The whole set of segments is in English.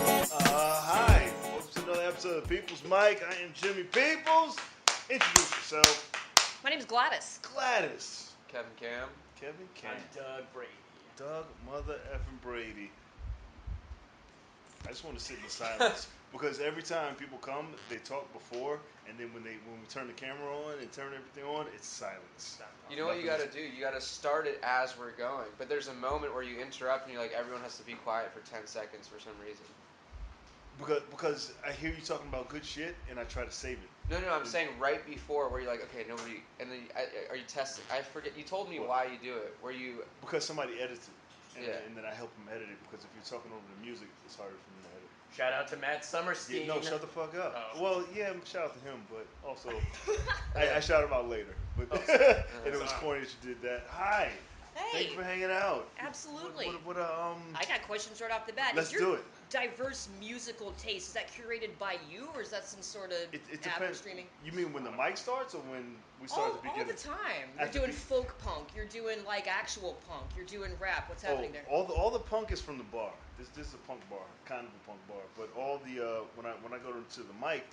Hi, welcome to another episode of People's Mic. I am Jimmy Peoples. Introduce yourself. My name's Gladys. Gladys. Kevin Kham. Kevin Kham. I'm Doug Brady. Doug mother effing Brady. I just want to sit in the silence because every time people come, they talk before, and then when we turn the camera on and turn everything on, it's silence. You know what you gotta do? You gotta start it as we're going. But there's a moment where you interrupt and you're like, everyone has to be quiet for 10 seconds for some reason. Because I hear you talking about good shit, and I try to save it. No, I'm saying right before where you're like, okay, nobody, and then are you testing? I forget. You told me why you do it. Where you because somebody edits it, and Yeah. then I help them edit it. Because if you're talking over the music, it's harder for them to edit. Shout out to Matt Summerstein. Yeah, no, shut the fuck up. Oh. Well, yeah, shout out to him, but also I shout him out later. But and it was corny that you did that. Hi, Hey. thank you for hanging out. Absolutely. What I got questions right off the bat. Let's Is your do it. diverse musical taste, is that curated by you, or is that some sort of It app depends. streaming? You mean when the mic starts, or when we start at the All beginning? the time. At You're the doing be- folk punk. You're doing like actual punk. You're doing rap. What's happening there? all the punk is from the bar. This is a punk bar, kind of a punk bar. But all the when I go to the mic,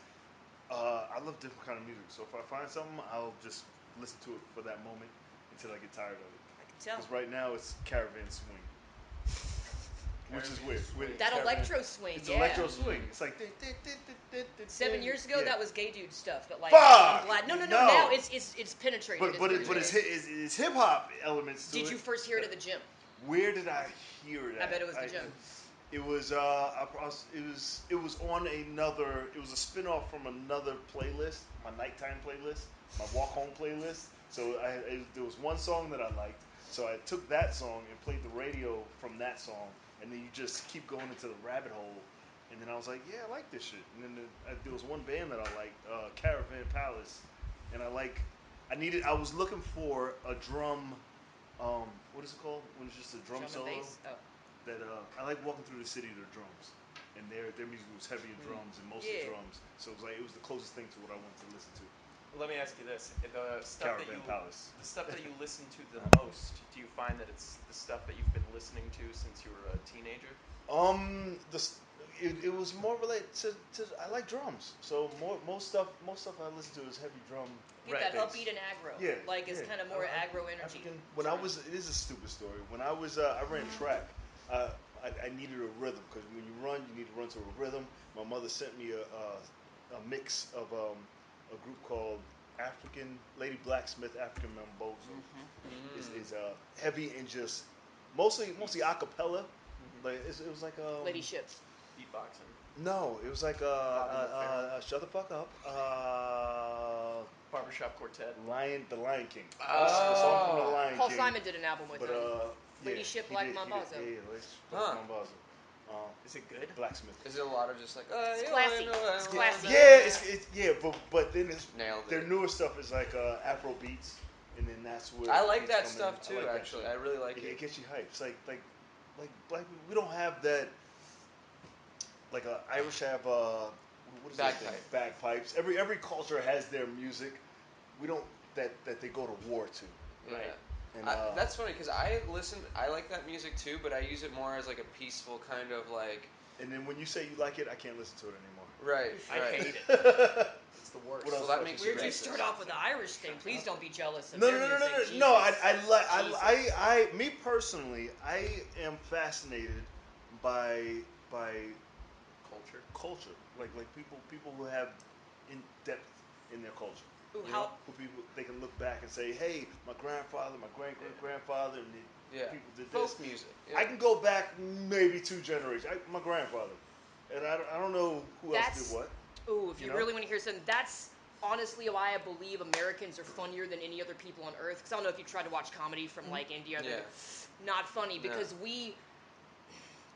I love different kind of music. So if I find something, I'll just listen to it for that moment until I get tired of it. I can tell. Because right now it's caravan swing, which is weird. That Caravan- electro swing, It's yeah. electro swing. It's like 7 years ago, yeah. that was gay dude stuff, but like, Fuck! I'm glad. No. No. Now it's penetrating. But it's hip hop elements to it. Did you first hear it at the gym? Where did I hear that? I bet it was the gym. It was it was on another. It was a spin-off from another playlist, my nighttime playlist, my walk home playlist. So there was one song that I liked. So I took that song and played the radio from that song, and then you just keep going into the rabbit hole. And then I was like, yeah, I like this shit. And then there was one band that I liked, Caravan Palace, and I was looking for a drum. What is it called? When it's just a drum solo. and bass? Oh. That I like walking through the city to the drums, and their music was heavier drums and mostly drums. So it was the closest thing to what I wanted to listen to. Let me ask you this: the stuff Caravan Palace. the stuff that you listen to the most, do you find that it's the stuff that you've been listening to since you were a teenager? It was more related to I like drums, so most stuff I listen to is heavy drum. Get rap that bass. upbeat and aggro. Yeah, Like it's kind of more aggro energy. It is a stupid story. When I ran track, I needed a rhythm because when you run, you need to run to a rhythm. My mother sent me a mix of a group called Lady Blacksmith African Mambozo. Is heavy and just mostly a cappella. Like it was like Lady ships. Beatboxing. No, it was like shut the fuck up. Barbershop Quartet. The Lion King. Oh. The song from the Lion Paul King. Simon did an album with But him. yeah, Lady Ship he Black did, Mambazo. Yeah, Lady Ship Huh. Black Mambazo. Is it good? Blacksmith. Is it a lot of just like It's classy. It's classy. Yeah, but then Nailed it. their newer stuff is like Afro beats, and then that's where I the like beats that come stuff in. too. I like that Actually, shit. I really like It it. gets you hyped. It's like black people. We don't have that. Like Irish have what is that thing? Bagpipes. Every culture has their music. We don't that they go to war to. Yeah. Right. And, That's funny because I like that music too, but I use it more as like a peaceful kind of like. And then when you say you like it, I can't listen to it anymore. Right. I right. hate it. It's the worst. What else? Well, that makes Where'd you racist. start off with the Irish thing? Please don't be jealous of No. their music. Jesus. No, me personally, I am fascinated by culture, like people who have in depth in their culture. Ooh, You how? know, who people they can look back and say, hey, my grandfather, my great grandfather, and people did this. Folk music. Yeah. I can go back maybe 2 generations. My grandfather, and I don't know who else did what. Ooh, if you know? really want to hear something, that's honestly why I believe Americans are funnier than any other people on Earth. Because I don't know if you tried to watch comedy from like India. Yeah. Not funny because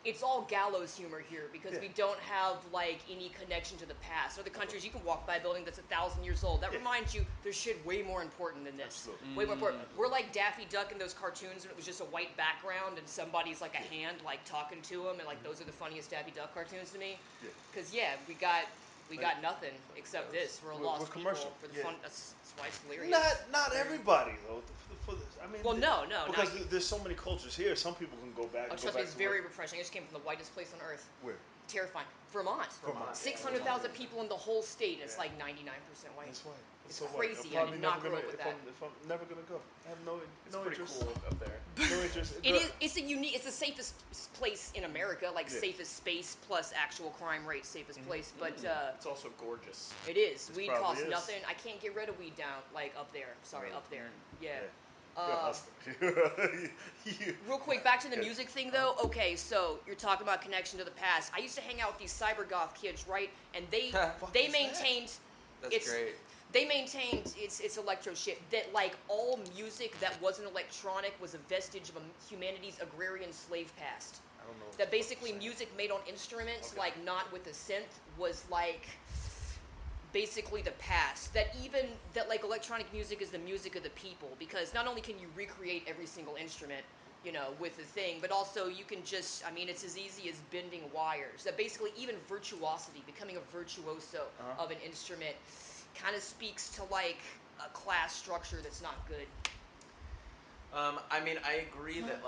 it's all gallows humor here because we don't have like any connection to the past. Other countries, you can walk by a building that's 1,000 years old. That reminds you there's shit way more important than this. Absolutely. Way more important. We're like Daffy Duck in those cartoons, and it was just a white background, and somebody's like a hand like talking to him, and like those are the funniest Daffy Duck cartoons to me. Because we got nothing except this. We're a lost we're commercial. people for the fun. That's why it's hilarious. Not everybody though. mean, Well, no, because not. there's so many cultures here. Some people can go back. Oh, And go trust me, back it's to very where, refreshing. I just came from the whitest place on earth. where? Terrifying. Vermont. Vermont. 600,000 people in the whole state, and it's like 99% white. That's white. It's so crazy. White. I did not grow up with that. If I'm never gonna go, I have no pretty interest. cool up there. No interest. It's the safest place in America, like safest space plus actual crime rate, safest place. But It's also gorgeous. it is. It Weed probably costs is. nothing. I can't get rid of weed down up there. Sorry, up there. Yeah. You're a hustler. Real quick, back to the music thing though. Okay, so you're talking about connection to the past. I used to hang out with these cyber goth kids, right? And they maintained. That's great. They maintained it's electro shit that like all music that wasn't electronic was a vestige of humanity's agrarian slave past. I don't know. That basically music made on instruments, like not with a synth, was like basically the past. That like electronic music is the music of the people, because not only can you recreate every single instrument, with the thing, but also you can just, it's as easy as bending wires. That basically even virtuosity, becoming a virtuoso of an instrument, kind of speaks to like a class structure that's not good. I agree that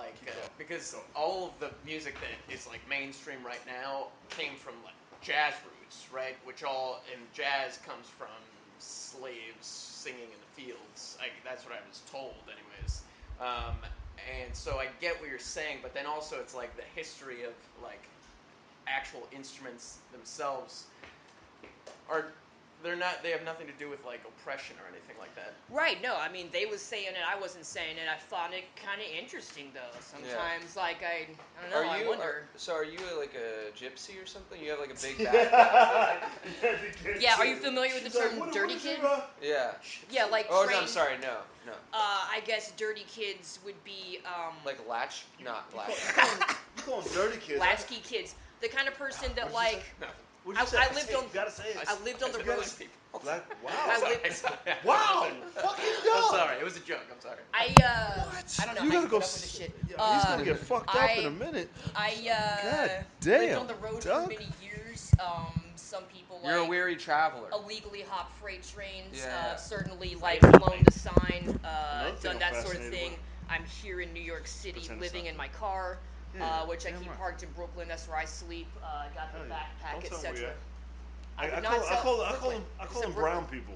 because all of the music that is like mainstream right now came from like jazz roots, right? Which in jazz comes from slaves singing in the fields. That's what I was told, anyways. And so I get what you're saying, but then also it's like the history of like actual instruments themselves they have nothing to do with like oppression or anything like that. Right, no, they was saying it, I wasn't saying it. I found it kind of interesting though. Sometimes, I don't know, I wonder. Are you like a gypsy or something? You have like a big backpack? Yeah, are you familiar with the term dirty kid? Yeah. Yeah, like Oh, trained, no, I'm sorry, no. I guess dirty kids would be, Like latch? Not latch. You call them dirty kids. latchkey kids. The kind of person that What'd you like... say? I lived on. You gotta say it. I lived on the road. Wow. Wow. Fucking I'm dumb. sorry, it was a joke. I'm sorry. I don't know You how gotta you go. put up with this shit. He's gonna get fucked up in a minute. God damn, lived on the road for Doug. many years. Some people You're a weary traveler. illegally hop freight trains. Yeah. Certainly flown to sign. Done that sort of thing. I'm here in New York City, living in my car, which I keep parked in Brooklyn. That's where I sleep. Got the backpack, etc. I call them brown people,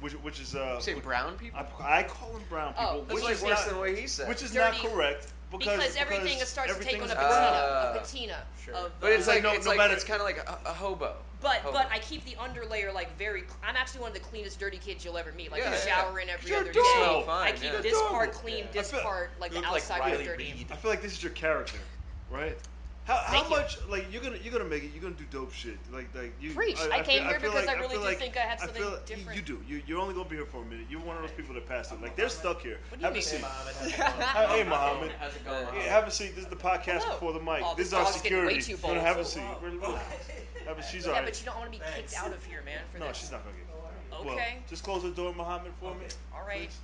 which is You say brown people? I call them brown people, That's like worse than what he said. which is Dirty, not correct because everything starts to take on a patina. Sure. But it's like no matter. it's kind of like a hobo. But I keep the underlayer very. I'm actually one of the cleanest dirty kids you'll ever meet. Like Yeah, I shower in every You're other adorable. day. Fine, I keep yeah. this part Adorable. clean, Yeah. this part like You the look like outside Riley is dirty. Reid. I feel like this is your character, right? How much you're gonna make it? You're gonna do dope shit like you. Preach. I came here because I really do think I have something feel different. You do. You're only gonna be here for a minute. You're one of those people that passed through. Like they're stuck here. What do you mean? Hey, Mohammed. How's it going? Yeah, have a seat. This is the podcast Hello. before the mic. Oh, this is this our dog's getting way security. too bold. Have a seat. She's Yeah, alright. but you don't want to be kicked out of here, man. For No, this. she's not gonna get kicked. Okay. Well, just close the door, Mohammed, for me. All right. Please.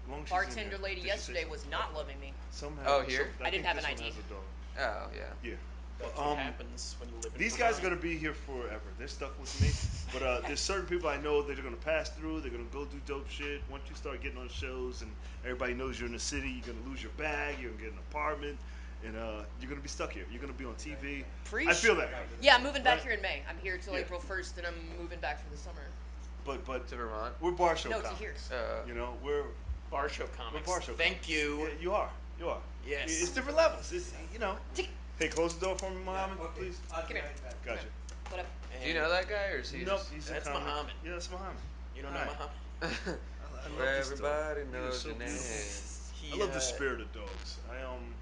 As long as she's in Bartender here. lady Did she say yesterday was not loving me. Somehow. here? I didn't have an think this ID. one has a dog. Oh, yeah. Yeah. That's what happens when you live in These guys are going to be here forever. They're stuck with me. But there's certain people I know that are going to pass through. They're going to go do dope shit. Once you start getting on shows and everybody knows you're in the city, you're going to lose your bag. You're going to get an apartment. And you're going to be stuck here. You're going to be on TV. Preach. I feel that. Yeah, I'm moving back here in May. I'm here till April 1st, and I'm moving back for the summer. But To Vermont? we're bar show No, comics. to here. You know, we're Bar show comics. bar show Thank comics. you. Yeah, you are. Yes. It's different levels. It's, you know. Hey, close the door for me, Mohammed, please. Come here. Gotcha. What up? Do you know that guy, or is he Nope, just... he's That's a comic. Muhammad. Yeah, that's Muhammad. You don't know Hi. Muhammad? I love Where this dog. everybody He is knows so your name. beautiful. I love the spirit of dogs. I don't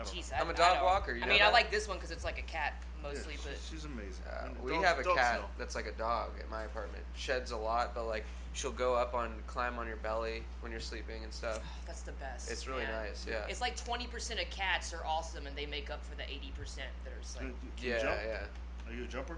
Jeez, know. I'm a dog know. walker, you I know mean, I that? like this one because it's like a cat mostly, Yeah, but she's amazing. And We dogs- have a dogs cat know. that's like a dog at my apartment. Sheds a lot, but like she'll climb on your belly when you're sleeping and stuff. that's the best. It's really man. nice, yeah. It's like 20% of cats are awesome, and they make up for the 80% that are just like. Can you jump? Yeah. Are you a jumper?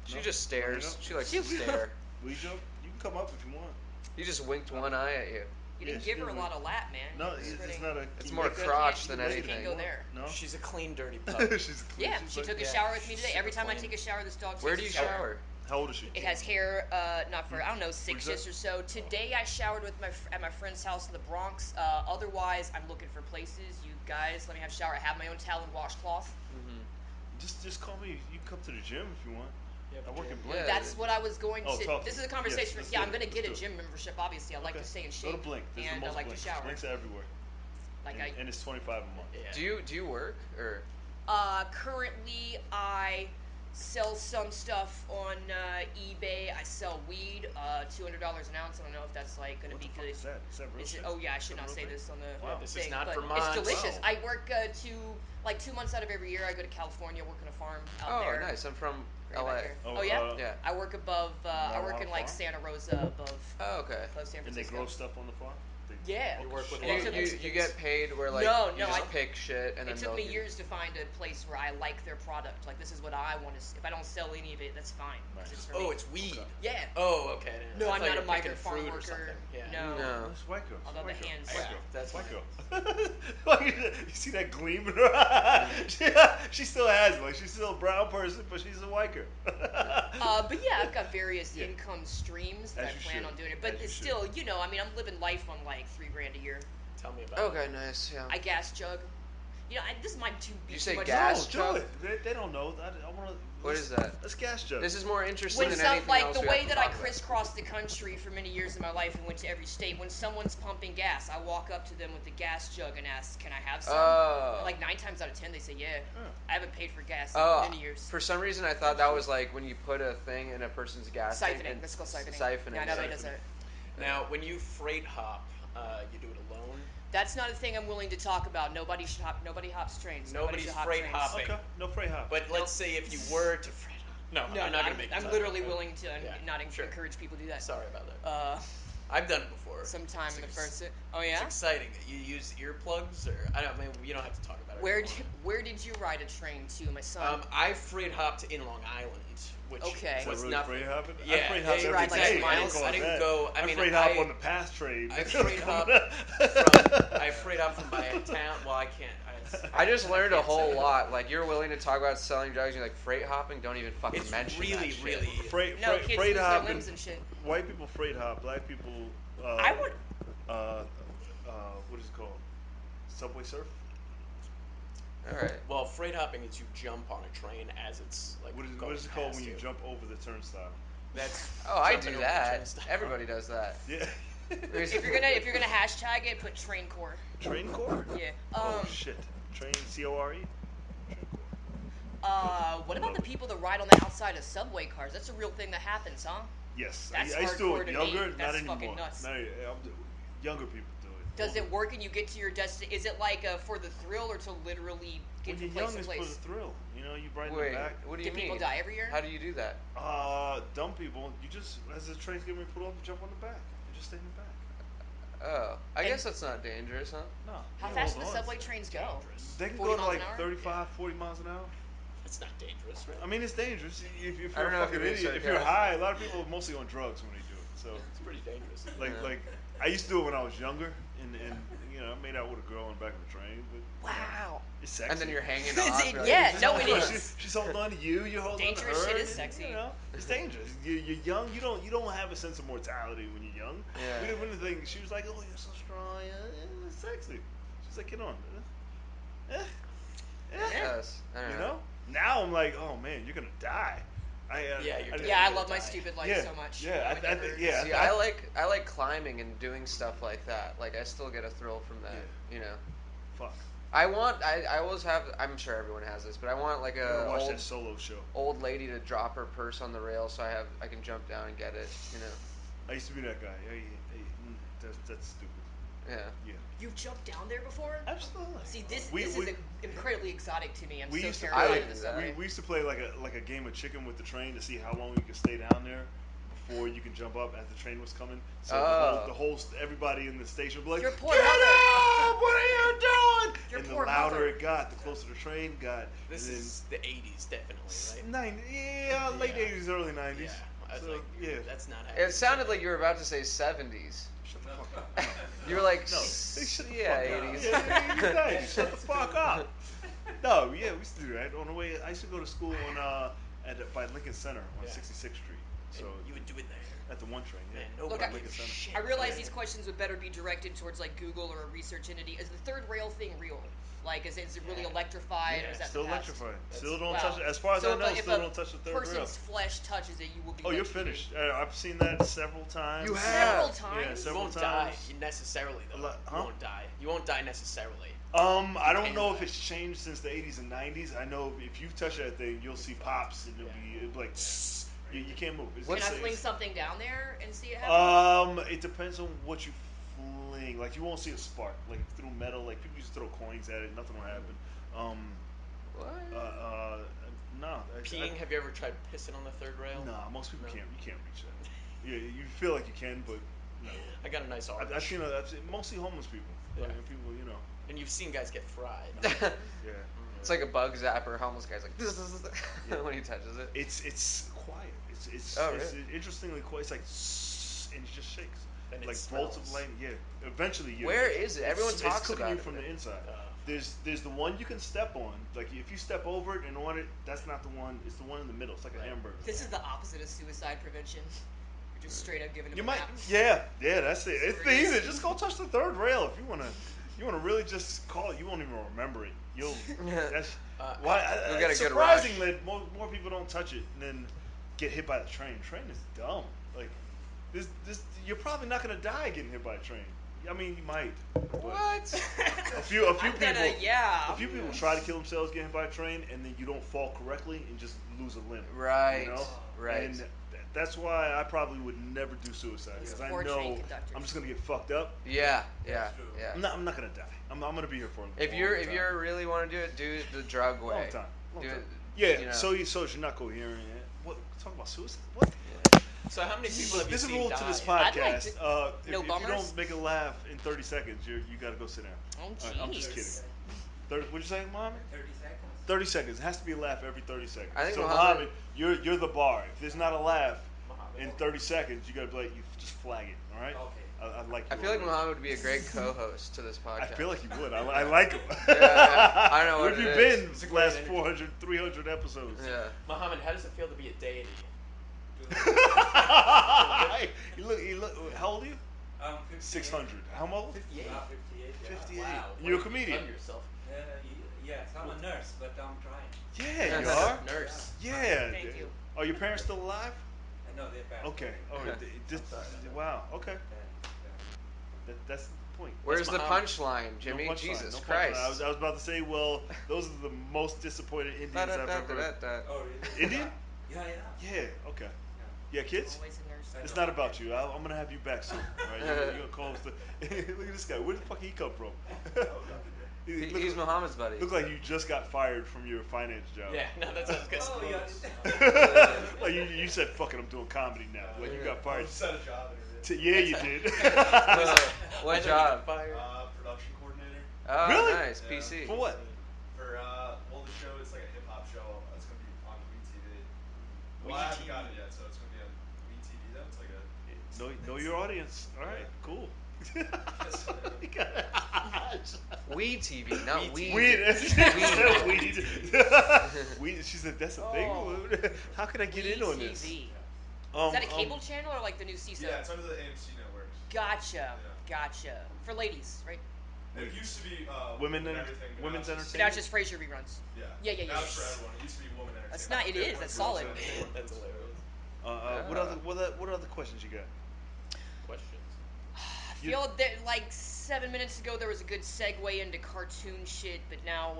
She No? just stares. No? She likes to stare. Will you jump? You can come up if you want. He just winked one eye at you. You didn't Yeah, give her a she lot of lap, man. No, You're it's spreading- not a. It's can more you make that? crotch than you anything. can't go there. No. She's a clean, dirty pup. She's clean. Yeah, She's she like, took a yeah, shower with me she's today. Every super time I clean. take a shower, this dog takes Where do you a shower. shower? How old is she? It has hair, not for, I don't know, What'd 6 you ish say? or so. Today I showered with at my friend's house in the Bronx. Otherwise, I'm looking for places. You guys, let me have a shower. I have my own towel and washcloth. Just call me. You can come to the gym if you want. You have I a work gym? in Blink. Yeah. That's what I was going to. Oh, talk to This me. is a conversation. Yes, let's Yeah, do I'm it. going to get a Let's do gym membership. Obviously, I like to stay in Go shape. to Blink. There's And the I most like Blink. to shower. Blinks are everywhere. Like And it's $25 a month. Yeah. Do you work or? Currently, I sell some stuff on eBay. I sell weed, $200 an ounce. I don't know if that's like going to What be the fuck good. is that? Is that real Is shit? it, oh yeah, I should Is that not a say real this on the Wow. This thing, is not but for it's months. delicious. Wow. I work 2 months out of every year. I go to California, work on a farm out Oh, there. nice. I'm from Right back LA. here. Oh, Oh, yeah? Yeah. I work above. I work Marijuana in like farm? Santa Rosa, above Oh, okay. San And they Francisco. grow stuff on the farm? Yeah. You work with And a it lot took of me- You get paid where like No, you no, just I- pick shit and then It took me they'll give years to find a place where I like their product. Like, this is what I want to. If I don't sell any of it, that's fine. 'Cause Nice. it's for Oh, me. it's weed. Okay. Yeah. Oh, okay. No, I I'm thought not you a were picking migrant farm fruit or worker. something. Yeah. No. No. It's white girls. Although the White girl. hands- White Yeah, girl. that's White fine. girl. You see that gleam in her eye? She still has it. Like, she's still a brown person, but she's a white girl. But yeah, I've got various Yeah. income streams that As I you plan should. on doing it. But As you it's should. still, I mean, I'm living life on like $3,000 a year. Tell me about Okay, it. nice. Yeah. I gas jug. This might be You too say much. gas? No, chug? do it. They don't know. I want to. What is that? Let's gas jug. This is more interesting When than some anything like else the we way have to that I talk about. crisscrossed the country for many years of my life and went to every state. When someone's pumping gas, I walk up to them with the gas jug and ask, "Can I have some?" Oh. And like 9 times out of 10, they say, "Yeah." Yeah. I haven't paid for gas in Oh, many years. for some reason I thought that was like when you put a thing in a person's gas tank. Siphoning. and That's called siphoning. Siphoning. Yeah, nobody does that. Now, when you freight hop, you do it alone. That's not a thing I'm willing to talk about. Nobody should hop. Nobody hops trains. Nobody Nobody's should hop freight trains. hopping. Okay. No freight hop. But let's say if you were to freight hop. No, No, I'm not going to make it. I'm sound literally like that. willing to Yeah, not sure. encourage people to do that. Sorry about that. I've done it before. Sometime in the It's first. Oh yeah. It's exciting. You use earplugs, or I don't. I mean, you don't have to talk about it. Where did you ride a train to, my son? I freight hopped in Long Island, which Okay. Is that was really nothing. freight hopping? Yeah, I freight hop yeah, every ride like day. 2 miles. call I it didn't that. go. I mean, freight hop on the pass train. I freight hop I freight hop from my town. Well, I can't. I just learned a can't whole say. lot. Like you're willing to talk about selling drugs, you're like freight hopping. Don't even fucking It's mention really, that shit. really. No, kids freight lose their hopping. limbs and shit. White people freight hop. Black people. I would. What is it called? Subway surf. All right. Well, freight hopping is you jump on a train as it's like What going is it called past when you jump over the turnstile? That's Oh, I jumping do over the that. turnstile. Everybody does that. Yeah. If you're gonna hashtag it, put train core. Train core. Yeah. Oh shit. Train CORE. Train core. What about Love the it. people that ride on the outside of subway cars? That's a real thing that happens, huh? Yes. That's I used to do hardcore it to younger. me. That's Not anymore. fucking nuts. Younger people do it. Does Older- it work and you get to your destination? Is it like for the thrill or to literally get When from you're place young, to it's for place? the thrill. You know, you ride in Wait, the back. what do you Do mean? people die every year? How do you do that? Dumb people. You just, as the train's getting ready to pull off, you jump on the back. You just stay in the back. Oh, I And- guess that's not dangerous, huh? No. How you fast do hold the on. subway trains go? They can 40 go to miles like an hour? 35, 40 miles an hour. That's not dangerous, right? I mean, it's dangerous. If you're I don't a know if fucking you're being idiot, if you're sarcastic. high, a lot of people are mostly on drugs when they do it. So, It's pretty dangerous. like I used to do it when I was younger, and I made out with a girl on the back of the train. But Wow. it's sexy. And then you're hanging Is off. it- you're like, yeah, "This no, is it fun." is. She's holding on to you. You're holding Dangerous on to her. shit is and, sexy. It's dangerous. You're young. You don't have a sense of mortality when you're young. Yeah. When the thing, she was like, "Oh, you're so strong. Yeah, it's sexy." She's like, "Get on." Yes. I don't You know. know. Now I'm like, "Oh man, you're gonna die." Yeah, you're Yeah, I gonna love my die. stupid life Yeah, so much. yeah, I would I never- think- yeah. See, I like climbing and doing stuff like that. Like I still get a thrill from that. Yeah. You know. Fuck. I always have. I'm sure everyone has this, but I want like I gotta a watch that solo show. old lady to drop her purse on the rail so I can jump down and get it. You know. I used to be that guy. That's stupid. Yeah. Yeah. You've jumped down there before? Absolutely. See, this We- is we- incredibly exotic to me. I'm We so used to terrified play. of the subway. We used to play like a game of chicken with the train to see how long you could stay down there before you could jump up as the train was coming. So everybody in the station would be like, Your poor "Get mother." up! What are you doing?" Your And the poor louder mother. it got, the closer the train got. This and then is the 80s, definitely, right? late Yeah. 80s, early 90s. Yeah. I was So, like, yeah. that's not happening. It sounded like you were about to say 70s. Shut the fuck up. No. You were like, No, shut the yeah, fuck up. 80s. Yeah, 80s, 90s. Shut the fuck up. No, yeah, we used to do that on the way. I used to go to school on by Lincoln Center on 66th Street. So and you would do it there. at the one train, yeah. Man, Look, nobody Lincoln gives a Center. shit. I realize Yeah. these questions would better be directed towards like Google or a research entity. Is the third rail thing real? Like, is it really Yeah. electrified, or is that Still the past? electrified. That's- Still don't Wow. touch it. As far as So I know, if still a don't touch the third rail. person's flesh touches it, you will be. Oh, you're electrocuted. finished. I've seen that several times. You have. Several Yeah, times. You several won't times. die necessarily, though. Huh? You won't die. You won't die necessarily. I don't can know die. if it's changed since the 80s and 90s. I know if you touch that thing, you'll see pops and it'll be like, you can't move. Can I fling something down there and see it happen? It depends on what you fling. Like, you won't see a spark. Like, through metal, like, people used to throw coins at it, nothing will happen. What? No. Peeing? Have you ever tried pissing on the third rail? Nah, most people No. can't. You can't reach that. Yeah, you feel like you can, but no. I got a nice arch. I've seen mostly homeless people. Yeah. Like, and people, And you've seen guys get fried. yeah. It's like a bug zapper. Homeless guy's like when he touches it. It's quiet. It's Oh, it's really? interestingly quiet. It's like and it just shakes. And it Like bolts of smells. lightning. Yeah. Eventually, Where is it? Everyone it's talks cooking about you it, from but the inside. Uh, There's the one you can step on. Like, if you step over it and on it, that's not the one. It's the one in the middle. It's like a Right. hamburger. This is the opposite of suicide prevention. You're just straight up giving them You a might, nap. yeah, that's it. It's That's where it easy. is. Just go touch the third rail if you wanna really just call it. You won't even remember it. That's why. You'll get a It's good surprising rush. that more people don't touch it and then get hit by the train. Train is dumb. Like, this you're probably not gonna die getting hit by a train. I mean, you might. But What? A few I'm people. gonna, yeah. A few people try to kill themselves getting hit by a train, and then you don't fall correctly and just lose a limb. Right. You know? Right. And that's why I probably would never do suicide, Those because I poor train know conductors. I'm just gonna get fucked up. Yeah. That's true. I'm not gonna die. I'm gonna be here for a If long you're time. if you really want to do it, do it the drug way. long time. Do it, Yeah. you know. So you're not coherent. What? Talk about suicide? What? so how many people have you There's a seen rule die? to this I'd podcast. like to- If No you bummers? don't make a laugh in 30 seconds, you gotta go sit down. Oh, All right, I'm just jeez. kidding. 30, what'd you say, Mohammed? 30 seconds. 30 seconds. It has to be a laugh every 30 seconds. I think so, Muhammad- you're the bar. If there's not a laugh Muhammad. in 30 seconds, you gotta be like, you just flag it. All right? Okay. I like you. I feel like already. Muhammad would be a great co-host to this podcast. I feel like you would. I like him. Yeah. I don't know what Where have you it been It's a the great last energy. 400, 300 episodes? Yeah. Muhammad, how does it feel to be a deity? you look, how old are you? I'm 58. 600. How old? 58. 58. Yeah. 58. Wow. You're a What have you comedian. done yourself? Yes, I'm a nurse, but I'm trying. Yeah, you are. Nurse. Yeah. Thank you. Are your parents still alive? I know they're back. Okay. Oh, wow. Okay. That's the point. Where's the Muhammad. punchline, Jimmy? No punchline, Jesus no punchline. Christ. I was about to say, well, those are the most disappointed Indians I've ever. Da-da-da-da-da. Oh, really? Indian? Yeah. Yeah. Okay. Yeah, kids. Always a nurse. It's not about you. I'm gonna have you back soon. All right, you're gonna call us. Look at this guy. Where the fuck he come from? He's Muhammad's buddy. Look like you just got fired from your finance job. Yeah, no, that sounds good. Oh, yeah. Like you said, fuck it, I'm doing comedy now. Like you got fired. Just had a job interview. Yeah, you did. What job? Fired. Production coordinator. Oh, Really? nice. Yeah. PC. For what? For the show, it's like a hip hop show. It's gonna be on WeTV. Wee Well, I haven't TV. gotten it yet, so it's gonna be on WeTV though. It's like a Know your audience. All right, Yeah. cool. We TV, not we. Weed. Weed. Weed. Weed. She said that's a thing. Oh. How can I get in on this? TV. Is that a cable channel or like the new CISO? yeah, it's under the AMC network. Gotcha. Gotcha. For ladies, right? It used to be Women and- everything. but women's now it's But now it's just Frasier reruns. Yeah. Yeah. Now it's for everyone. It used to be woman entertainment. That's not. It is. That's solid. That's hilarious. What other questions you got? Questions. I feel that like 7 minutes ago there was a good segue into cartoon shit, but now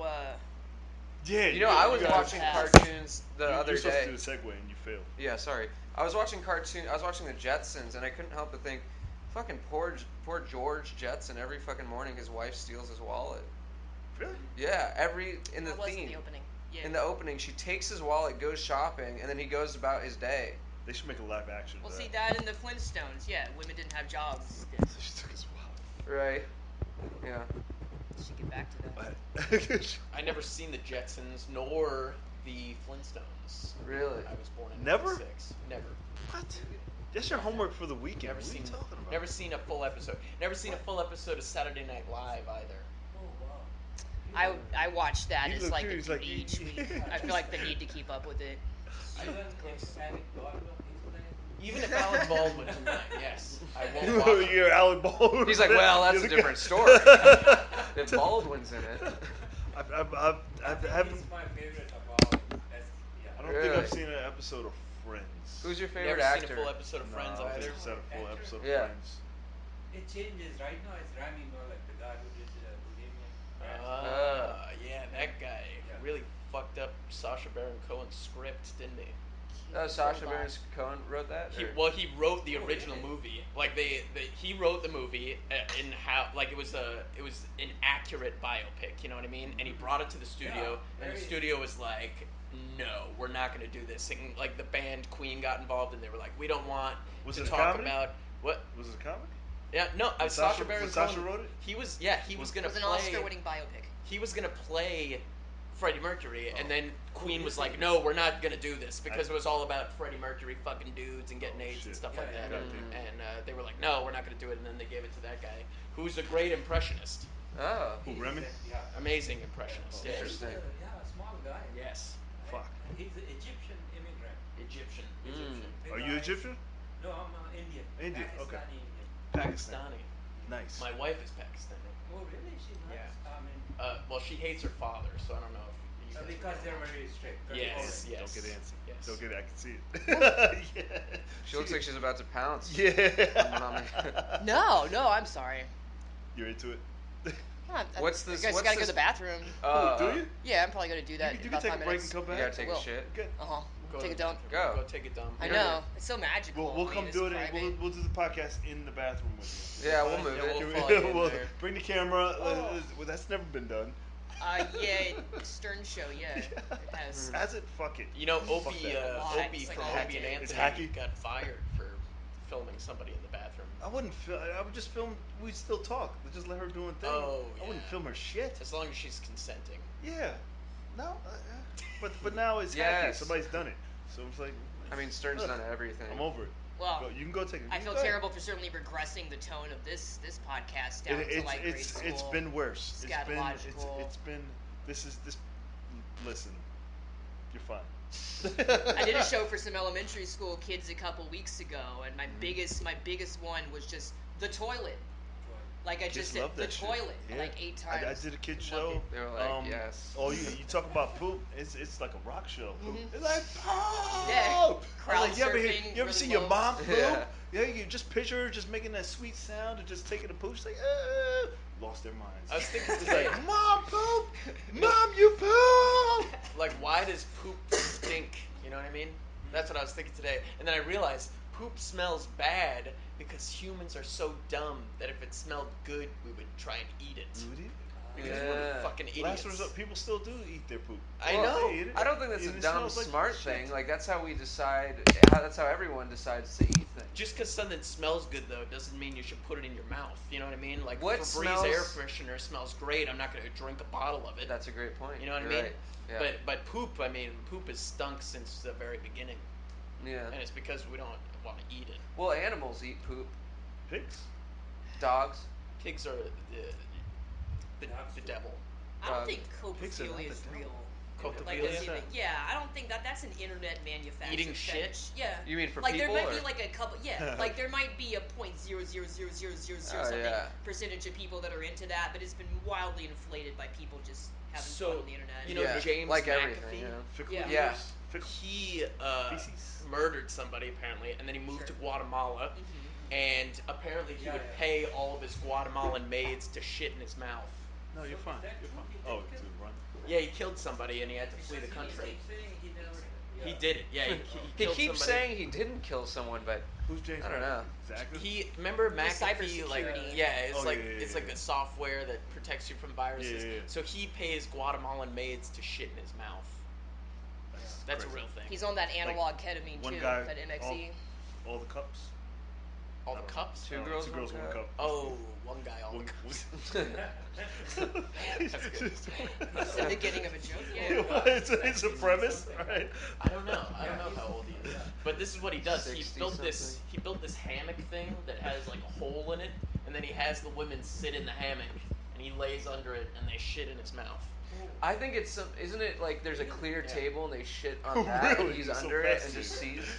Yeah. You know, I was guys- watching Pass. cartoons the other You're supposed day. to do the segue and you failed. Yeah, sorry. I was watching the Jetsons, and I couldn't help but think, fucking poor George Jetson. Every fucking morning, his wife steals his wallet. Really? Yeah, in the that was theme. in the opening. Yeah. In the opening, she takes his wallet, goes shopping, and then he goes about his day. They should make a live action. Well, of see that. that in the Flintstones. Yeah, women didn't have jobs. She took his Right. Yeah. Should get back to that. wallet. I never seen the Jetsons nor the Flintstones. Really? I was born in Never? 96. Never. What? That's your homework for the weekend. Never What seen. are you talking about? Never seen a full episode. Never seen a full episode of Saturday Night Live either. Oh, wow. I watched that You as look like the curious, like, duty each week. I feel like the need to keep up with it. Even if Alec Baldwin is playing. Even if Alec Baldwin's in mine, yes, I won't watch it. You're Alan Baldwin. He's like, well, that's You're a the different guy- story. If Baldwin's in it. I think haven't. he's my favorite of all. Yeah. I don't think I've Really? seen an episode of Friends. Who's your favorite Never seen a actor? full episode of No, Friends I don't either. think I've seen a full Actor? episode of Yeah. Friends. It changes. Right now it's Rami Malek, the guy who did Bohemian Rhapsody. Yeah, that guy Yeah. really fucked up Sacha Baron Cohen's script, didn't he? Sacha Baron Cohen wrote that? He, Or? well, he wrote the Oh, original really? movie. Like he wrote the movie in how like it was an accurate biopic. You know what I mean? And he brought it to the studio, Yeah, and the very- studio was like, "No, we're not going to do this." And like the band Queen got involved, and they were like, "We don't want Was to it a talk comedy? about what." Was it a comedy? Yeah, no, Was Sacha Sacha- Baron was Cohen. Sacha wrote it? He was Was- gonna It was an play. Oscar-winning biopic. He was gonna play Freddie Mercury, and Oh. then Queen was really? like, "No, we're not gonna do this," because it was all about Freddie Mercury fucking dudes and getting Oh, AIDS and shit. stuff Yeah, like yeah, that. yeah. And they were like, "No, we're not gonna do it," and then they gave it to that guy, who's a great impressionist, Oh. Who, He's Remy? Yeah. amazing impressionist. Oh, Yeah. interesting. Yeah, a small guy. Yes, Right? Fuck. He's an Egyptian immigrant. Egyptian. Big Are you eyes. Egyptian? No, I'm Indian. Indian, Pakistani okay. Indian. Pakistani. Nice. My wife is Pakistani. Oh, really? She's nice. Yeah. I mean, Well, she hates her father, so I don't know if you guys because would they're get along. very strict. Very Yes, foreign. yes. Don't get antsy. Yes. Don't get. I can see it. Yeah. She looks like she's about to pounce. Yeah. Mommy. No, I'm sorry. You're into it. What's this- I guys what's gotta go this- to the bathroom. Do you? Yeah, I'm probably gonna do that You in can about take 5 a break minutes. and come You back. gotta take I a will. shit. Good. Go Take to a the dump. Go. Go take a dump. I Yeah. know. It's so magical. We'll I mean, come it's do it. private. We'll do the podcast in the bathroom with you. Yeah, we'll Fine? move Yeah, it. we'll Can follow you in we'll there. bring the camera. Oh. Well, that's never been done. Yeah, Stern Show, yeah. It has. Has it? Fuck it. You know, Fuck Opie, that. Opie It's from like Opie and hacky. It's Anthony hacky? got fired for filming somebody in the bathroom. I wouldn't film. I would just film. We still talk. Just let her do her thing. Oh, I wouldn't yeah. film her shit. As long as she's consenting. Yeah. No. But now it's hacky. Yes. Somebody's done it. So it's like. I mean, Stern's ugh, done everything. I'm over it. Well, Go, you can go take it. I feel terrible for certainly regressing the tone of this podcast down to like grade school. It's been worse. Scatological. It's been. This. Listen. You're fine. I did a show for some elementary school kids a couple weeks ago, and my biggest one was just the toilet. Like I Kids just said, love the that shit. toilet Yeah. like 8 times. I did a kid Loved show. it. They were like, yes. Oh, you talk about poop? It's like a rock show. Mhm. It's like poop. Yeah. I'm Crowd like, you ever surfing, you ever really see low. your mom poop? Yeah. Yeah, you just picture her just making that sweet sound and just taking a poop. She's like, lost their minds. I was thinking It's today, like, Mom poop, Mom you poop. like, why does poop stink? You know what I mean? That's what I was thinking today. And then I realized poop smells bad because humans are so dumb that if it smelled good, we would try and eat it. Because we're Yeah. fucking idiots. Last resort, people still do eat their poop. I Well, know. They eat it. I don't think that's And a it dumb, smells like smart shit. thing. Like, that's how we decide. That's how everyone decides to eat things. Just because something smells good, though, doesn't mean you should put it in your mouth. You know what I mean? Like, What Febreze smells- air freshener smells great. I'm not going to drink a bottle of it. That's a great point. You know what I You're mean? right. Yeah. But poop, I mean, poop has stunk since the very beginning. yeah. And it's because we don't want to eat it. Well, animals eat poop. Pigs. Dogs. Pigs are the devil. I don't Dog. think Pigs are not copophilia is the real. devil. Like, Copophilia? that's even, I don't think that's an internet manufactured Eating shit? fetish. Yeah. You mean for like people? there might or? be like a couple, like there might be a .0000000 something yeah. percentage of people that are into that, but it's been wildly inflated by people just having So, fun on the internet. you know, Yeah, James like McAfee, everything. You know? Fickle Yeah. Yeah. eaters? Fickle. he Feces? murdered somebody apparently, and then he moved to Guatemala, and apparently he would pay all of his Guatemalan maids to shit in his mouth. No, you're So fine. is that You're true? fine. He did Oh, kill- to run. Yeah, he killed somebody and he had to flee the Because country. He keeps saying he never. He did it. Yeah, he He killed keeps somebody. saying he didn't kill someone, but Who's James? I don't know. Exactly. He remember McAfee, like cybersecurity. it's Oh, like yeah, it's yeah, like yeah. a software that protects you from viruses. Yeah. So he pays Guatemalan maids to shit in his mouth. That's a crazy. real thing. He's on that analog ketamine one too, guy- that MXE. All the cups. All the cups. Two No, girls, two one girls, one cup. cup. Oh, one guy all the One- cups. That's good. It's the beginning of a joke. Yeah. it's a premise, right? I don't know. I don't know how old he is. But this is what he does. He 60 built this. something. He built this hammock thing that has like a hole in it, and then he has the women sit in the hammock, and he lays under it, and they shit in his mouth. I think it's some. Isn't it like there's a clear Yeah. table and they shit on that and Really? he's You're so under it and just fascinated. sees?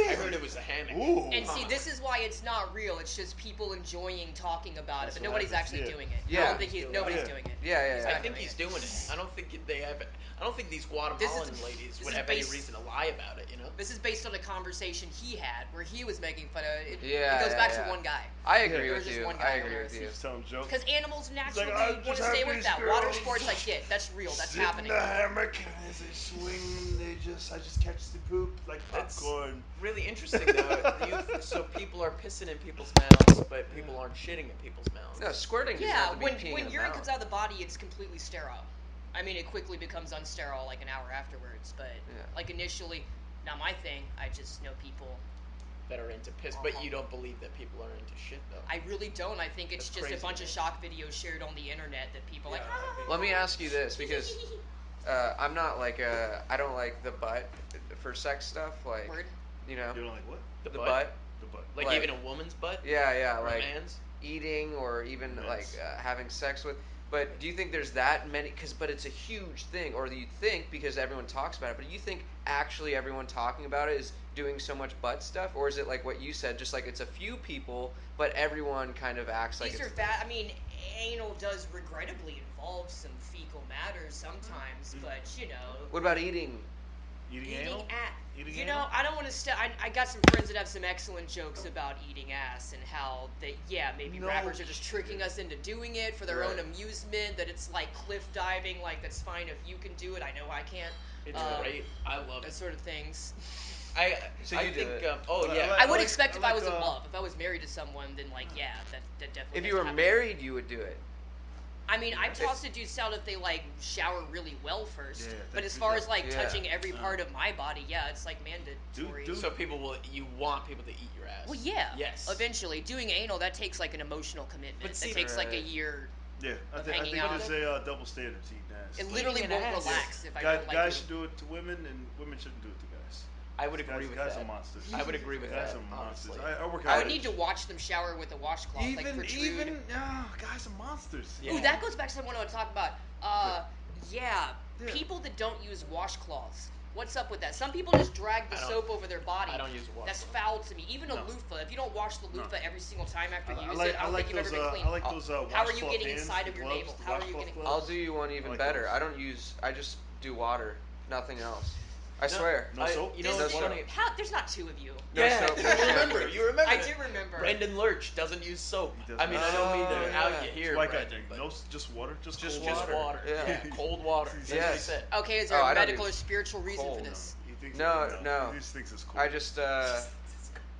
I heard it was a hammock. Ooh. And see, this is why it's not real. It's just people enjoying talking about That's it, but what nobody's happens, actually yeah. doing it. I Yeah. don't think nobody's Yeah. doing it. Yeah. He's Yeah. not I think doing he's it. doing it. I don't think they have. I don't think these Guatemalan ladies this would is have any based- reason to lie about it. You know. This is based on a conversation he had where he was making fun of it. Yeah, It goes back yeah. to one guy. I agree There with was just you. one I guy agree on with there. you. He's telling jokes. Because animals naturally "I want just to have stay with these that. Water girls sports, I get. That's real. That's sit happening. in the hammock and as they swing, I just catch the poop like That's popcorn. really interesting though. So people are pissing in people's mouths, but people aren't shitting in people's mouths. No, squirting doesn't Yeah, have to be peeing when in a urine mouth. comes out of the body, it's completely sterile. I mean, it quickly becomes unsterile like an hour afterwards, but like initially, not my thing. I just know people. That are into piss, but you don't believe that people are into shit though. I really don't. I think it's That's just crazy, a bunch of man. shock videos shared on the internet that people Yeah, like. I think- Let me ask you this, because I'm not like I don't like the butt for sex stuff. Like, Word. you know, You don't like what? The the butt? butt. The butt. Like, Like- even a woman's butt? Yeah, Or like a man's? eating or even Men's. like having sex with. But do you think there's that many? But it's a huge thing, or do you think because everyone talks about it? But do you think actually everyone talking about it is doing so much butt stuff, or is it like what you said, just like it's a few people, but everyone kind of acts like These it's are a thing? I mean, anal does regrettably involve some fecal matter sometimes, but you know. What about eating? Eating Eating anal? ass. Eating You anal? know, I don't want to. I got some friends that have some excellent jokes about eating ass and how that maybe No rappers are just tricking shit. us into doing it for their Right. own amusement. That it's like cliff diving. Like that's fine if you can do it. I know I can't. It's great. I love That it. sort of things. So I you do think, it. oh yeah. I would like- expect I if I like, was in love. If I was married to someone, then like that definitely. If has you to were happen. married, you would do it. I mean, I've tossed a dude's out if they like shower really well first. Yeah, but that's as far good. as like Yeah. touching every part of my body, it's like mandatory. Dude. So you want people to eat your ass. Well, yeah. Yes. Eventually, doing anal that takes like an emotional commitment. But see, that takes like a right. year. Yeah, I Of think hanging there's out. a double standard to eating ass. It literally an won't ass. relax if I Guys, don't like guys it. should do it to women, and women shouldn't do it to guys. I would agree with guys that. are monsters. I would agree with Guys that. are monsters. Honestly. I work I out. would need to watch them shower with a washcloth, like protrude. guys are monsters. Yeah. Ooh, that goes back to something I want to talk about. People that don't use washcloths. What's up with that? Some people just drag the I don't- soap over their body. I don't use a That's washcloth. foul to me. Even a No. loofah. If you don't wash the loofah every single time after you I use like, it, I don't like think you've those. ever been clean. I like those. How are you washcloth getting hands, inside the of your gloves, navel? the How are you washcloth getting- gloves. I'll do you one even like better. those. I don't use. I just do water, nothing else. I No, swear. No soap? You know No what's soap. funny? There's not two of you. No Yeah, soap, you no remember. shampoo. You remember. I that. do remember. Brendan Lurch doesn't use soap. He doesn't. I mean, I don't mean Oh, to out yeah. you It's here, white guy Brendan, thing. but No, just water. Just Just cold just water. Yeah. Cold water. That's what he Yes. said. Okay, is there Oh, a I don't medical or use spiritual reason cold, for no. this? He thinks No. He just thinks it's cool. I just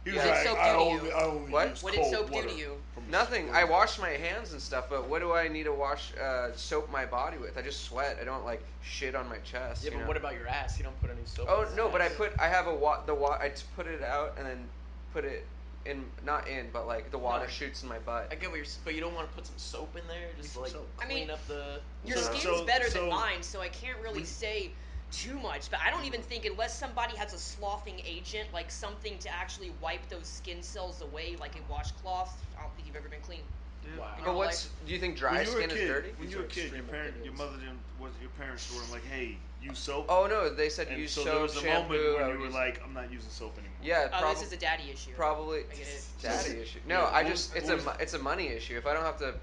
He Yeah. was What did like, soap I do to only, you? I only What? use What did cold soap do water to you? from nothing. spring." I wash my hands and stuff, but what do I need to wash soap my body with? I just sweat. I don't like shit on my chest. Yeah, you but know? what about your ass? You don't put any soap. Oh in your no, but ass. I have I put it out and then put it in, not in, but like the water No. shoots in my butt. I get what but you don't want to put some soap in there, just some like soap. I mean, clean up the. Your So- skin's better so- than mine, so I can't really when- say too much. But I don't even think unless somebody has a sloughing agent, like something to actually wipe those skin cells away, like a washcloth, I don't think you've ever been clean. Wow. In But your what's? Do you think dry When you were a skin kid, is dirty? when These you were are a kid, your extreme opinions. mother your parents weren't like, hey, use soap. Oh no, they said and use so soap, there was a shampoo. moment I when would you were use- like, I'm not using soap anymore. yeah, Oh, this is a daddy issue. probably I get it. daddy issue. No, Yeah, I what just was- it's a money issue. If I don't have to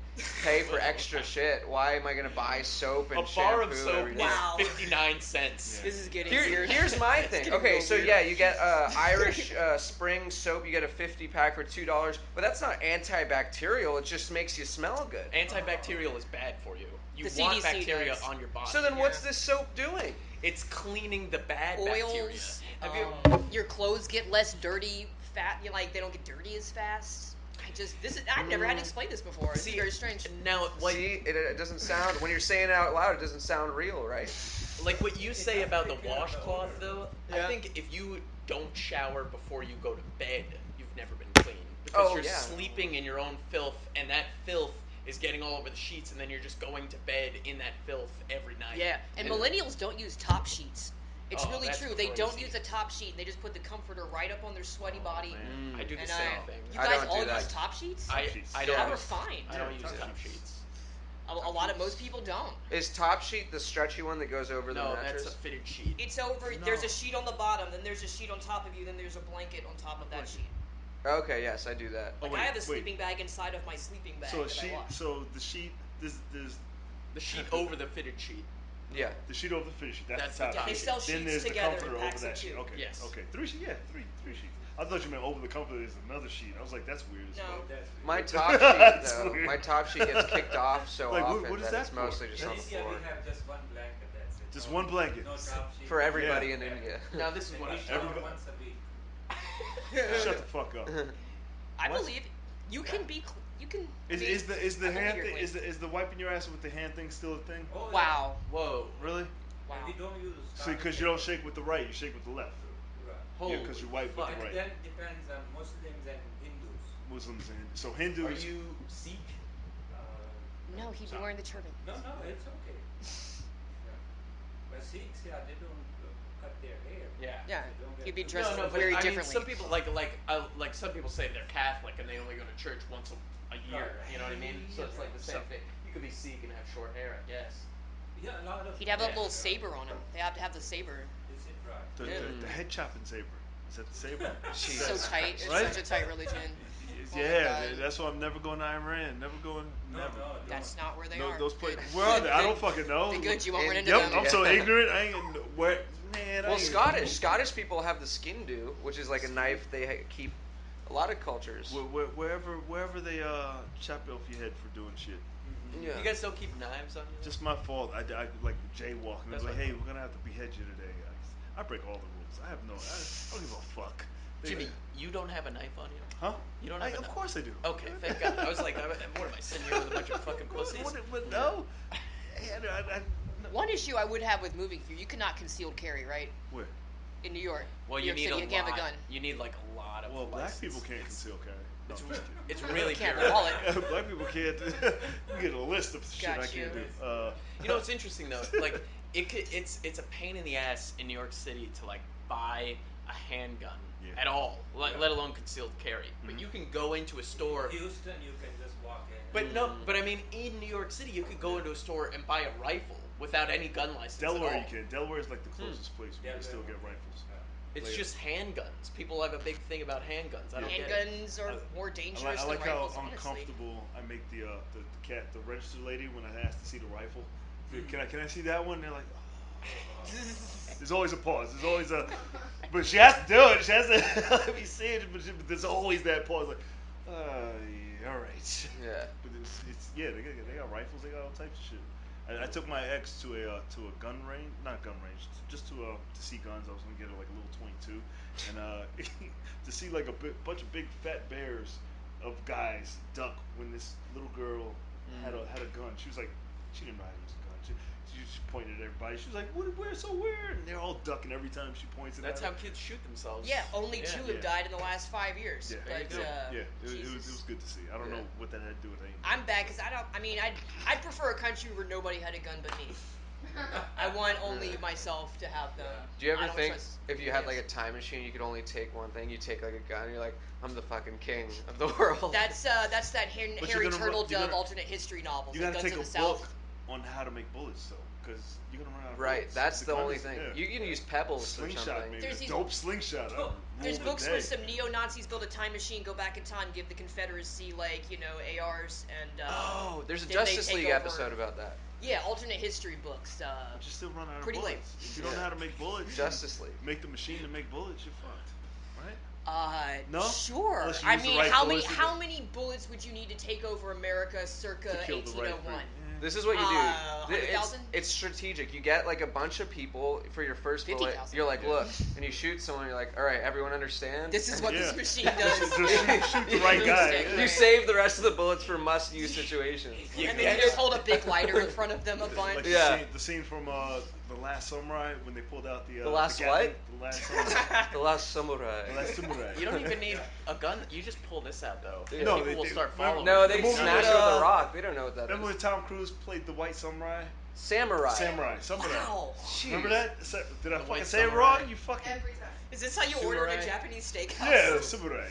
pay for extra shit, why am I gonna buy soap and A shampoo bar of soap every is day? Wow. 59 cents. This is getting Here, weird. here's my It's thing. getting Okay, real so weird. yeah, you get Irish spring soap. You get a 50-pack for $2, but that's not antibacterial. It just makes you smell good. Antibacterial is bad for you. You The want CDC bacteria does. on your body. So then, what's Yeah. this soap doing? It's cleaning the bad bacteria. Oils. Have you? Your clothes get less dirty. They don't get dirty as fast. I've never had to explain this before. It's See, very strange. Now, like, See, it doesn't sound when you're saying it out loud. It doesn't sound real, right? like what you say about the washcloth, though. Yeah. I think if you don't shower before you go to bed, you've never been clean because Oh, you're yeah. sleeping in your own filth, and that filth is getting all over the sheets, and then you're just going to bed in that filth every night. Yeah, and millennials don't use top sheets. It's Oh, really that's true. They don't crazy. use a top sheet. They just put the comforter right up on their sweaty body. man. I do the And same thing. You I guys don't all do that. use top sheets? I sheets. don't. Yeah. How use- refined. I don't Yeah, use top top sheets. sheets. Most people don't. Is top sheet the stretchy one that goes over the No, mattress? that's a fitted sheet. It's over. No. There's a sheet on the bottom, then there's a sheet on top of you, then there's a blanket on top of that sheet. Okay, yes, I do that. Oh, Like I have a sleeping bag inside of my sleeping bag So that I wash. So the sheet, there's The sheet over the fitted sheet. Yeah. the sheet over the fitted sheet. That's the That's top the They sheet. sell Then sheets there's the together comforter in over packs that of sheet. 2. Okay. Yes. Okay. Three sheets. I thought you meant over the comforter is another sheet. I was like, that's weird as No. fuck. That's weird. My top sheet, That's though, weird. my top sheet gets kicked off so Like, often what is that that it's for? mostly just In on the India, floor. we have just one blanket. That's it. Just No- one blanket. No top sheet. For everybody Yeah. in India. Now this is And what we I shower Everybody- once a week. Shut the fuck up. I What? believe you can be. You can. Is the I believe hand you're thing clean. is the wiping your ass with the hand thing still a thing? Oh, yeah. Wow. Whoa. Really? Wow. And we don't use So toilet because you don't paper. shake with the right, you shake with the left. Right. Holy Yeah, 'cause you wipe with fuck. the right. Then it depends on Muslims and Hindus. Muslims and so Hindus. Are you Sikh? Uh, No, he'd be Sorry. wearing the turban. no, it's okay. Yeah. But Sikhs, yeah, they don't cut their hair. Yeah. Yeah, They don't get he'd be too dressed much. No, but very I mean, differently. some people like some people say they're Catholic and they only go to church once a year. Right. You know what I mean? So it's like the same So- thing. You could be Sikh and have short hair, I guess. Yeah, a lot of. He'd have a Yeah. little saber on him. They have to have the saber. Is it right? The head chopping saber. Is that the saber? So tight. It's Right? such a tight religion. Oh my Yeah, God. that's why I'm never going to Iran. Never going. No, Never. no, That's not where they No, are. those Good. places. Where are they? I don't fucking know. Be good. You won't run into Yep, them. I'm so ignorant. I ain't gonna- where. Man, I Well, ain't- Scottish people have the skin do, which is like a knife they keep. A lot of cultures. Wherever they chop off your head for doing shit. Mm-hmm. Yeah. You guys don't keep knives on you? Just my fault. I like jaywalking. That's Like, my hey, fault. we're gonna have to behead you today. I break all the rules. I don't give a fuck. Jimmy, you don't have a knife on you? Huh? You don't have a Of knife? course I do. Okay, thank God. I was like, what am I sitting here with a bunch of fucking pussies? No. I, no. One issue I would have with moving here, you cannot concealed carry, right? Where? In New York. Well, New you York need City, a you can't lot. have a gun. You need like a lot of. Well, black license. people can't It's- conceal carry. No, I'm just kidding. It's really Can't bureaucratic. haul it. Black people can't. You get a list of shit I Got you. can't do. You know what's interesting though? Like it's a pain in the ass in New York City to like buy a handgun Yeah. at all, Yeah. let alone concealed carry. But you can go into a store. Houston, you can just walk in. But no, but I mean, in New York City, you could go into a store and buy a rifle without any gun license. Delaware, at all. you can. Delaware is like the closest place where you can still Delaware, get okay. rifles. It's Later. just handguns. People have a big thing about handguns. I don't get it. Handguns are more dangerous I like than how rifles, honestly. uncomfortable I make the register lady when I ask to see the rifle. Can I see that one? They're like, there's always a pause. There's always a, but she has to do it. She has to let me see it. But there's always that pause. Like, yeah, all right. Yeah. But they got rifles. They got all types of shit. I took my ex to a gun range, not gun range, just to see guns. I was gonna get her like a little 22, and to see like a bunch of big fat bears of guys duck when this little girl had a gun. She was like, she didn't know how to use a gun. She just pointed at everybody. She was like, "Where's so weird?" And they're all ducking every time she points it. That's at how kids shoot themselves. Yeah, only two Yeah. have died in the last 5 years. Yeah, But, it Jesus. was good to see. I don't know what that had to do with anything. I'm bad because I'd prefer a country where nobody had a gun but me. I want only myself to have them. Do you I ever don't think trust if you had anybody like a time machine, you could only take one thing? You take like a gun, and you're like, I'm the fucking king of the world. else. That's that But Harry you're gonna Turtle run- you're Dove gonna- alternate history novels. You like gotta Guns take of a the book South. on how to make bullets, though, because you're gonna run out of Right, bullets. that's the gun only is- thing. yeah. You can use pebbles or Slingshot, something. maybe. There's A these- dope slingshot. There's Rule of books the where day. some neo-Nazis build a time machine, go back in time, give the Confederacy ARs, and Oh, there's a then they Justice take League over. episode about that. Yeah, alternate history books. But you still run out of Pretty lame. bullets. If you don't Yeah. know how to make bullets, Justice League. make the machine to make bullets, you're fucked, right? No? Sure. Unless you I use the mean, right how many bullets. how many bullets would you need to take over America circa To kill the right 1801? thing. This is what you do. 100,000? It's strategic. You get like a bunch of people for your first bullet. 50,000. You're like, look, and you shoot someone. You're like, all right, everyone understand. This is what Yeah. this machine does. Just shoot the right guy. Stick, You right. save the rest of the bullets for must-use situations. And then you just hold a big lighter in front of them a bunch. Like Yeah. the scene from The Last Samurai when they pulled out the Last the what? Gatling- The Last Samurai. The Last Samurai. The Last Samurai. You don't even need a gun. You just pull this out though. Yeah. No, People will start remember- following. No, they The movie smash with, it with a rock. They don't know what that Remember is. when Tom Cruise played the White Samurai Samurai. Samurai. Wow. Remember that? Did I The fucking white say it samurai? wrong? You fucking. Every time. Is this how you order at a Samurai. Japanese steakhouse? Yeah, samurai.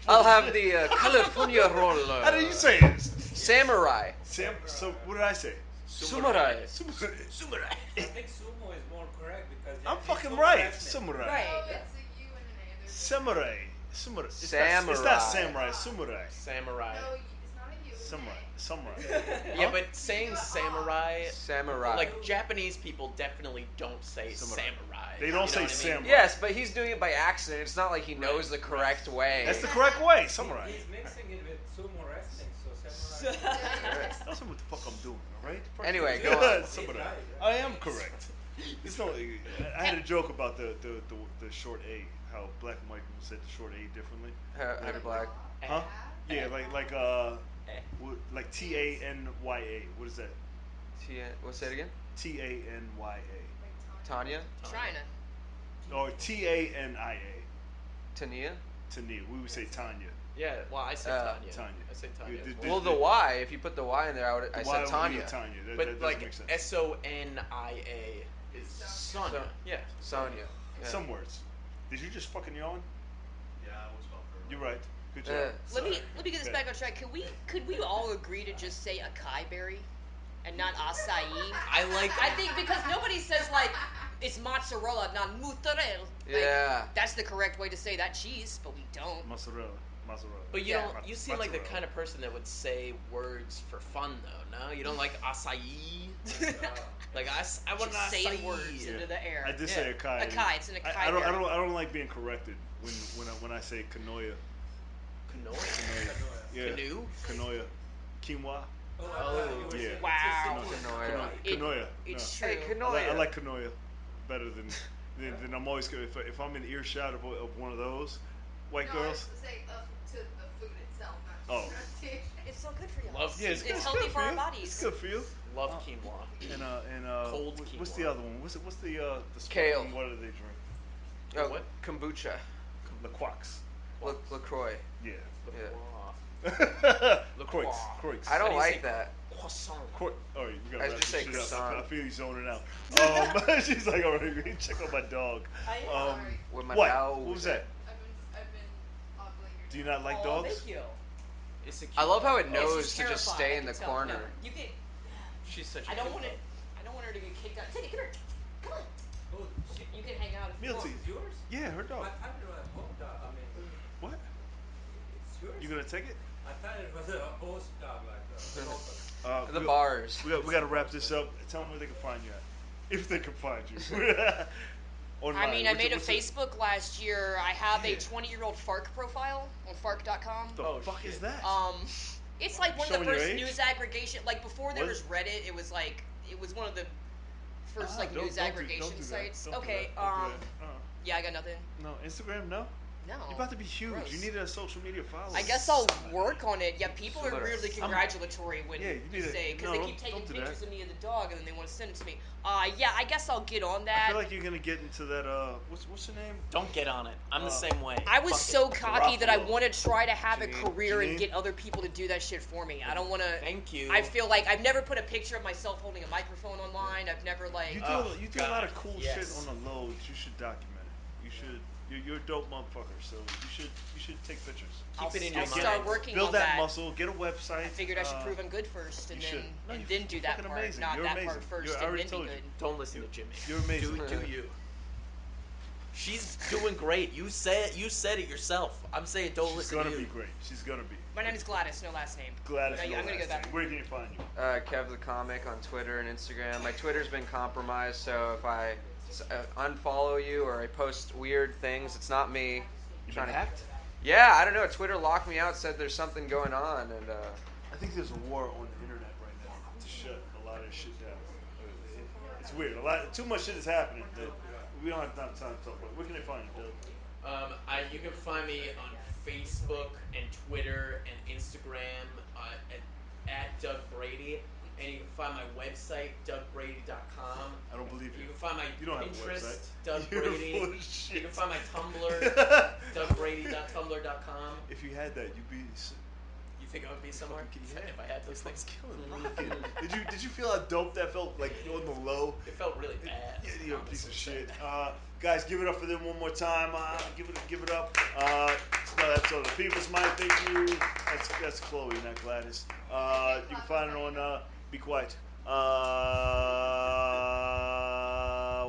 I'll have the California roll. How do you say it? Samurai. So what did I say? Samurai. Samurai. I think sumo is more correct because I'm it's fucking sumo right. wrestling. Samurai. Right. Oh, it's a U and an A. There's Samurai. Samurai. It's Samurai. not samurai. Samurai. Samurai. No, it's not a U. It's Samurai. an A. Samurai. Yeah, Huh? but saying samurai, Samurai. like Japanese people definitely don't say Samurai. samurai. They You don't know say what I mean? samurai. Yes, but he's doing it by accident. It's not like he knows the Right, correct way. That's the correct way. Samurai. He's mixing it with sumo wrestling, so samurai. That's what the fuck I'm doing, all right? Anyway, go on. Samurai. Right, I am correct. There's no. I had a joke about the short A. How black and white people said the short A differently. How do black? Huh? Yeah, like TANYA. What is that? What's that again? TANYA. Tanya? China. Or TANIA. Tania? Tania. We would say Tanya. Yeah, well, I say Tanya. Tanya. I say Tanya. You as did- well. Well, the Y. If you put the Y in there, I Why said would we Tanya. do Tanya. That But doesn't like make sense. SONIA is Sonya. So- Yeah. Sonya. Yeah. Some words. Did you just fucking yawn? Yeah, I was about to. You're right. Good job. Let me get this back on track. Could we all agree to just say acai berry and not acai? I like. I think because nobody says like it's mozzarella, not mozzarella. Like, Yeah. that's the correct way to say that cheese, but we don't. Mozzarella. But you Yeah. don't. You seem like the Mozzarella. kind of person that would say words for fun, though. No, you don't like acai. Like I want an Just acai. saying words into the air. I did say acai. Acai, it's an acai I berry. don't like being corrected when I say canoia. Canoia. Yeah. Canoe. Canoia. Quinoa. Oh, I thought you were yeah. saying Wow. it's a Canoia. Canoia. It's No. true. Hey, canoia. I like canoia better than I'm always if I'm in earshot of one of those white No, girls. it's say to the food itself, not to Oh. the pronunciation. It's so good for you. Love Yeah, It's it's healthy good for our you. bodies. It's good for you. Love quinoa. And Cold what's quinoa. the other one? What's the Kale. sparkling water they drink? Oh, What? Kombucha. La Quax. LaCroix. Yeah. Yeah. Croix. Croix. I How don't do you like say that. Croissant. All right, we gotta I wrap just this say shit up. I croissant. feel you zoning out. She's like, all right, check out my dog. Sorry. With my What? dog. What was that? I've been ogling your Do you dog. not like Oh, dogs? thank you. It's a cute I love how dog. it Yeah, knows she's to just terrified, stay I in the can tell. corner. No, you can. She's such a I don't cute want it. dog. I don't want her to get kicked out. Teddy, come here. Come on. Oh, You can hang out if you want. Milty. it's yours? Yeah, her dog. I thought it was a home dog. I mean, What? it's yours? You gonna take it? I thought it was a host dog, like a local. The bars. We got to wrap this up. Tell them where they can find you at. If they can find you. Online. I mean, I made a What's it- Facebook last year. I have a Yeah. 20-year-old FARC profile on FARC.com. The Oh, fuck shit. is that? It's like one of the Showing your first age? news aggregation. Like before there What? was Reddit, it was one of the first like Don't- news don't do- aggregation don't do that. sites. Don't do Okay, that. Don't do that. yeah, I got nothing. No, Instagram, no. No. You're about to be huge. Gross. You need a social media follower. I guess I'll work on it. Yeah, people are Somebody- really congratulatory when Yeah, you you need to- say because no, they keep taking don't do that. pictures of me and the dog and then they want to send it to me. Yeah, I guess I'll get on I that. feel like you're gonna get into that. What's your name? Don't get on it. I'm the same way. I was Fuck so it. cocky that I Garofalo. want to try to have a Janine. career and Janine. get other people to do that shit for me. I don't want to. Thank you. I feel like I've never put a picture of myself holding a microphone online. I've never like. You Oh, do a lot of God, cool yes. shit on the low that you should document it. You should. You're a dope motherfucker, so you should take pictures. I'll, Keep it in I'll your mind. start working Build on that muscle. Get a website. I figured I should prove I'm good first, and you then should. No, and you're- then do you're that fucking part, amazing. not You're that amazing. part first, I and already then told be you. good. Don't listen to Jimmy. You're amazing. Do you? She's doing great. You said it yourself. I'm saying don't She's listen gonna to you. be great. She's gonna be. My name is Gladys, no last name. Gladys. No, I'm gonna go back. Where can you find you? Kev the Comic on Twitter and Instagram. My Twitter's been compromised, so if I unfollow you or I post weird things, it's not me. You Trying been to- hacked? Yeah, I don't know. Twitter locked me out, said there's something going on, and I think there's a war on the internet right now to shut a lot of this shit down. It's weird. Too much shit is happening that we don't have time to talk about. Where can they find you, Doug? You can find me on Facebook and Twitter and Instagram at Doug Brady, and you can find my website DougBrady.com. I don't believe you. You can find my You don't have a Pinterest, website. Doug You're Brady. full of shit. You can find my Tumblr, DougBrady.tumblr.com. If you had that, you'd be. You think I would be somewhere Yeah. if I had those things? Killing, rocking. Did you feel how dope that felt? Like on the low. It felt really bad. Yeah, you're a piece of honestly. shit. Guys, give it up for them one more time. Give it up. It's another episode of the People's Mic. Thank you. That's Chloe, not Gladys. You can find it on. Be quiet.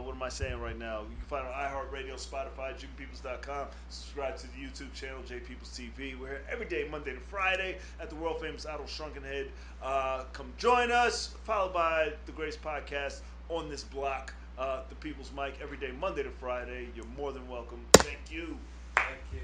What am I saying right now? You can find it on iHeartRadio, Spotify, JimPeoples.com. Subscribe to the YouTube channel, J Peoples TV. We're here every day, Monday to Friday, at the world famous Idol Shrunken Head. Come join us. Followed by the greatest podcast on this block, the People's Mic, every day, Monday to Friday. You're more than welcome. Thank you. Thank you.